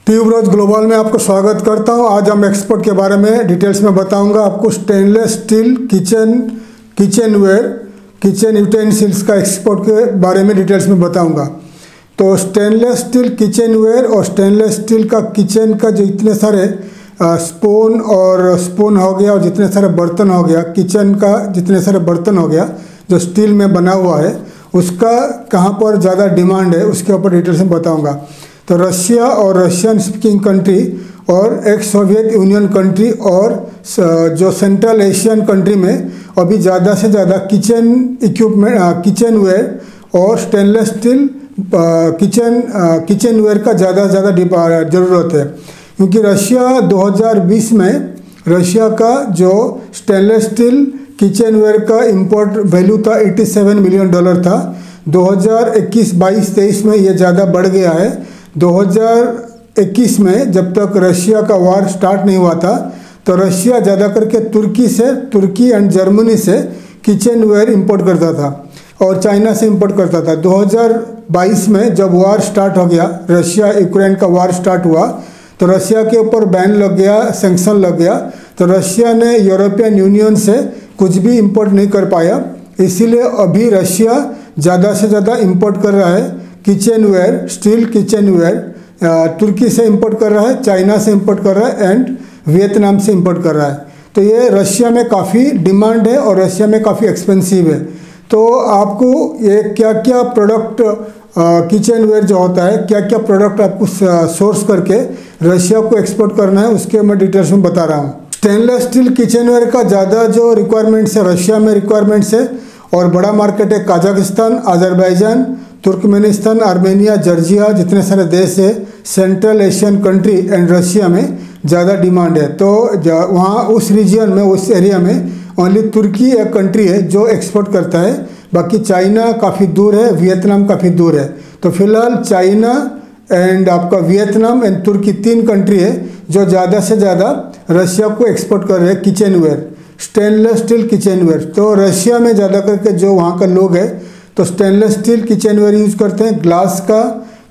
Tuberose global में आपको स्वागत करता हूं। आज हम एक्सपोर्ट के बारे में डिटेल्स में बताऊंगा आपको। स्टेनलेस स्टील किचन यूटेंसिल्स का एक्सपोर्ट के बारे में डिटेल्स में बताऊंगा। तो स्टेनलेस स्टील किचनवेयर और स्टेनलेस स्टील का किचन का जो इतने सारे स्पून हो गया और जितने सारे बर्तन हो गया, किचन का जितने सारे बर्तन हो गया जो स्टील में बना हुआ है, उसका कहाँ पर ज़्यादा डिमांड है उसके ऊपर डिटेल्स में बताऊंगा। तो रशिया और रशियन स्पीकिंग कंट्री और एक्स सोवियत यूनियन कंट्री और जो सेंट्रल एशियन कंट्री में अभी ज़्यादा से ज़्यादा किचन इक्विपमेंट किचनवेयर और स्टेनलेस स्टील किचनवेयर का ज़्यादा से ज़्यादा ज़रूरत है, क्योंकि रशिया 2020 में रशिया का जो स्टेनलेस स्टील किचनवेयर का इंपोर्ट वैल्यू था $87 मिलियन था। 2021-22-23 में ये ज़्यादा बढ़ गया है। 2021 में जब तक रशिया का वार स्टार्ट नहीं हुआ था तो रशिया ज़्यादा करके तुर्की एंड जर्मनी से किचनवेयर इंपोर्ट करता था और चाइना से इंपोर्ट करता था। 2022 में जब वार स्टार्ट हो गया, रशिया यूक्रेन का वार स्टार्ट हुआ, तो रशिया के ऊपर बैन लग गया, सैंक्शन लग गया, तो रशिया ने यूरोपियन यूनियन से कुछ भी इंपोर्ट नहीं कर पाया। इसीलिए अभी रशिया ज़्यादा से ज़्यादा इंपोर्ट कर रहा है किचनवेयर, स्टील किचनवेयर। तुर्की से इंपोर्ट कर रहा है, चाइना से इंपोर्ट कर रहा है एंड वियतनाम से इंपोर्ट कर रहा है। तो ये रशिया में काफ़ी डिमांड है और रशिया में काफ़ी एक्सपेंसिव है। तो आपको ये क्या क्या प्रोडक्ट किचनवेयर जो होता है, क्या क्या प्रोडक्ट आपको सोर्स करके रशिया को एक्सपोर्ट करना है, उसके मैं डिटेल्स में बता रहा हूँ। स्टेनलेस स्टील किचनवेयर का ज़्यादा जो रिक्वायरमेंट्स है रशिया में रिक्वायरमेंट्स है, और बड़ा मार्केट है Kazakhstan, Azerbaijan, Turkmenistan, Armenia, Georgia, जितने सारे देश है central Asian country and Russia में ज़्यादा डिमांड है। तो वहाँ उस रीजन में, उस एरिया में ओनली तुर्की एक कंट्री है जो एक्सपोर्ट करता है, बाकी चाइना काफ़ी दूर है, वियतनाम काफ़ी दूर है। तो फिलहाल चाइना एंड आपका वियतनाम एंड तुर्की 3 कंट्री है जो ज़्यादा से ज़्यादा रशिया को एक्सपोर्ट कर रहे हैं किचनवेयर, स्टेनलेस स्टील किचनवेयर। तो रशिया में ज़्यादा करके जो वहाँ का लोग है तो स्टेनलेस स्टील किचनवेयर यूज करते हैं,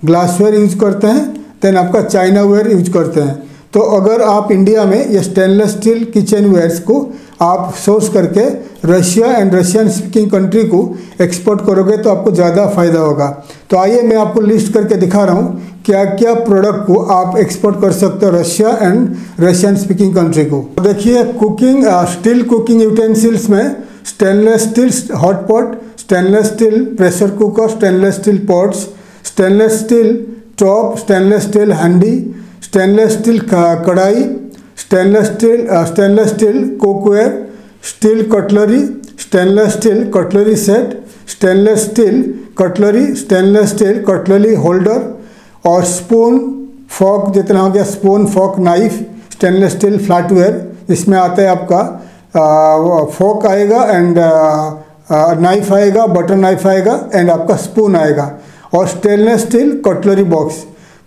ग्लासवेयर यूज करते हैं, देन आपका चाइनावेयर यूज करते हैं। तो अगर आप इंडिया में ये स्टेनलेस स्टील किचनवेयर्स को आप सोर्स करके Russia and Russian speaking country को एक्सपोर्ट करोगे तो आपको ज़्यादा फायदा होगा। तो आइए मैं आपको लिस्ट करके दिखा रहा हूँ क्या क्या प्रोडक्ट को आप एक्सपोर्ट कर सकते हो Russia and Russian speaking country को। तो देखिए, स्टील कुकिंग यूटेंसिल्स में stainless steel hot pot, stainless steel pressure cooker, stainless steel pots, stainless steel top, stainless steel handi, stainless steel kadhai, stainless steel cookware, steel cutlery, stainless steel cutlery set, stainless steel cutlery holder, और spoon fork जितना हो गया, spoon fork knife, stainless steel flatware, इसमें आता है आपका fork आएगा and knife आएगा, बटर नाइफ आएगा एंड आपका स्पून आएगा, और स्टेनलेस स्टील कटलरी बॉक्स।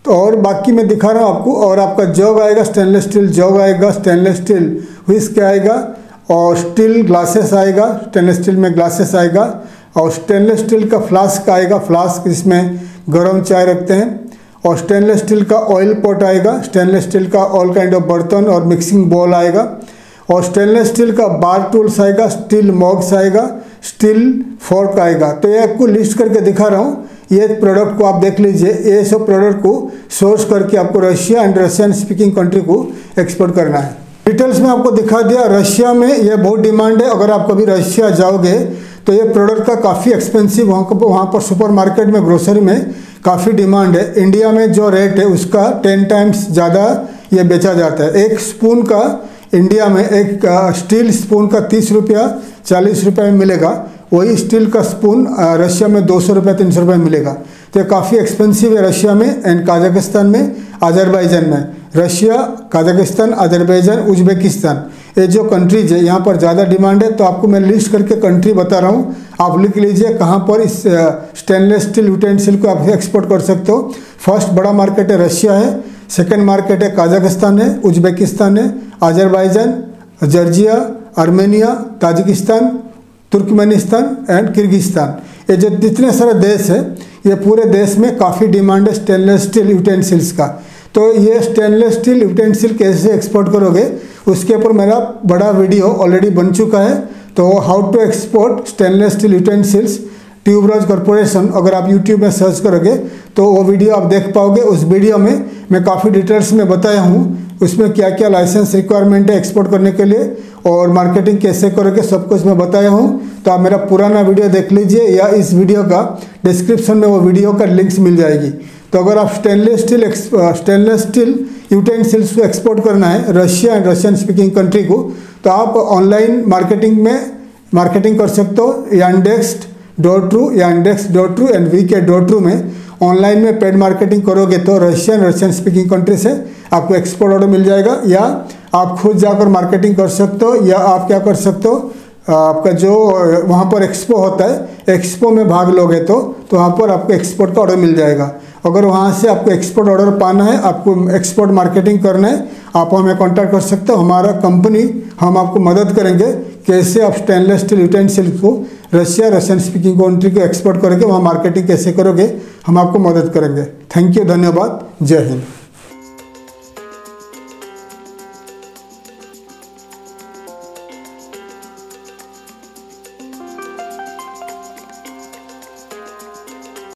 तो और बाकी मैं दिखा रहा हूँ आपको। और आपका जग आएगा, स्टेनलेस स्टील जग आएगा, स्टेनलेस स्टील व्हिस्क आएगा, और स्टील ग्लासेस आएगा, स्टेनलेस स्टील में ग्लासेस आएगा, और स्टेनलेस स्टील का फ्लास्क आएगा, फ्लास्क जिसमें गर्म चाय रखते हैं, और स्टेनलेस स्टील का ऑयल पॉट आएगा, स्टेनलेस स्टील का ऑल काइंड ऑफ बर्तन और मिक्सिंग बॉल आएगा, और स्टेनलेस स्टील का बार टूल्स आएगा, स्टील मॉग्स आएगा, स्टील फोर्क आएगा। तो ये आपको लिस्ट करके दिखा रहा हूँ। ये प्रोडक्ट को आप देख लीजिए, ये सब प्रोडक्ट को सोर्स करके आपको Russia and Russian speaking country को एक्सपोर्ट करना है। डिटेल्स में आपको दिखा दिया। रशिया में ये बहुत डिमांड है। अगर आप कभी रशिया जाओगे तो ये प्रोडक्ट का काफ़ी एक्सपेंसिव, वहाँ पर सुपर मार्केट में, ग्रोसरी में काफ़ी डिमांड है। इंडिया में जो रेट है उसका 10 टाइम्स ज़्यादा ये बेचा जाता है। एक स्पून का इंडिया में, एक स्टील स्पून का 30 रुपया 40 रुपये में मिलेगा, वही स्टील का स्पून रशिया में 200 रुपये 300 रुपये मिलेगा। तो ये काफ़ी एक्सपेंसिव है रशिया में एंड काजाकिस्तान में, अजरबैजान में। रशिया, काजाकिस्तान, अजरबैजान, उज्बेकिस्तान, ये जो कंट्रीज है यहाँ पर ज़्यादा डिमांड है। तो आपको मैं लिस्ट करके कंट्री बता रहा हूँ, आप लिख लीजिए कहाँ पर इस स्टेनलेस स्टील यूटेंसिल को आप एक्सपोर्ट कर सकते हो। फर्स्ट बड़ा मार्केट है रशिया है, सेकेंड मार्केट है काजाकिस्तान है, उज्बेकिस्तान है, Azerbaijan, Georgia, Armenia, Tajikistan, Turkmenistan and Kyrgyzstan. ये जो जितने सारे देश है, ये पूरे देश में काफ़ी डिमांड है स्टेनलेस स्टील यूटेंसिल्स का। तो ये स्टेनलेस स्टील यूटेंसिल कैसे एक्सपोर्ट करोगे उसके ऊपर मेरा बड़ा वीडियो ऑलरेडी बन चुका है। तो how to export stainless steel utensils tuberose corporation, अगर आप यूट्यूब में सर्च करोगे तो वो वीडियो आप देख पाओगे। उस वीडियो में मैं काफ़ी डिटेल्स में बताया हूँ उसमें क्या क्या लाइसेंस रिक्वायरमेंट है एक्सपोर्ट करने के लिए और मार्केटिंग कैसे करोगे, सब कुछ मैं बताया हूँ। तो आप मेरा पुराना वीडियो देख लीजिए या इस वीडियो का डिस्क्रिप्शन में वो वीडियो का लिंक्स मिल जाएगी। तो अगर आप स्टेनलेस स्टील यूटेंसिल्स को एक्सपोर्ट करना है Russia and Russian speaking country को, तो आप ऑनलाइन मार्केटिंग में मार्केटिंग कर सकते हो। yandex.ru एंड vk.ru में ऑनलाइन में पेड मार्केटिंग करोगे तो रशियन स्पीकिंग कंट्री से आपको एक्सपोर्ट ऑर्डर मिल जाएगा। या आप खुद जाकर मार्केटिंग कर सकते हो, या आप क्या कर सकते हो, आपका जो वहाँ पर एक्सपो होता है एक्सपो में भाग लोगे तो वहाँ पर आपको एक्सपोर्ट का ऑर्डर मिल जाएगा। अगर वहाँ से आपको एक्सपोर्ट ऑर्डर पाना है, आपको एक्सपोर्ट मार्केटिंग करना है, आप हमें कांटेक्ट कर सकते हो। हमारा कंपनी हम आपको मदद करेंगे कैसे आप स्टेनलेस स्टील यूटेंसिल को रशियन स्पीकिंग कंट्री को एक्सपोर्ट करोगे, वहाँ मार्केटिंग कैसे करोगे, हम आपको मदद करेंगे। थैंक यू, धन्यवाद, जय हिंद।